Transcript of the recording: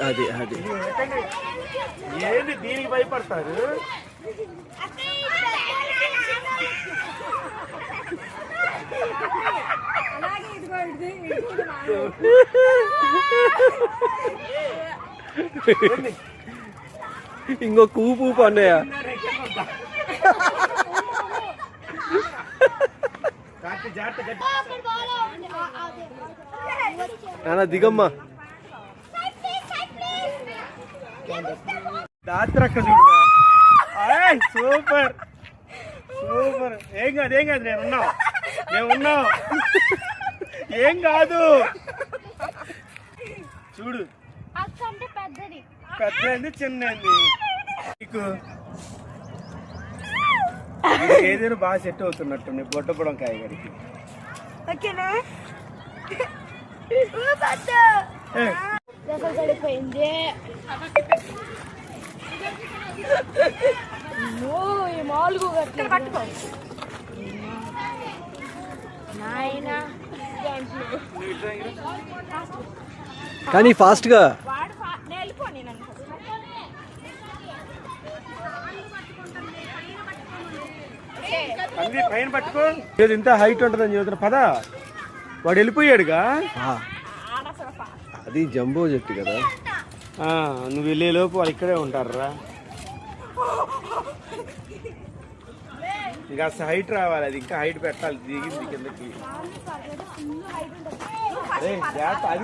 అది అది ఏంది దీనికి భయపడతారు? ఇంకో కూపు అన్నయ్య. నాన్న దిగమ్మా. దాత్రక్క చూడురా. Super super. ఏం కాదు ఏం కాదు, నేనున్నా ఏం కాదు. చూడు పెద్దది చిన్నది. నీకు ఏదైనా బాగా సెట్ అవుతున్నట్టు నీ బొట్టపడం కాయ గారికి. కానీ ఫాస్ట్ గా అన్ని పైన పట్టుకో. ఇంత హైట్ ఉంటుందని చెబుతున్నా పదా. వాడు వెళ్ళిపోయాడుగా. అది జంబో చెట్టు కదా. నువ్వు వెళ్ళే లోపు వాళ్ళు ఇక్కడే ఉంటారా. ఇంకా హైట్ రావాలి, అది ఇంకా హైట్ పెట్టాలి. దిగింది కిందకి. అది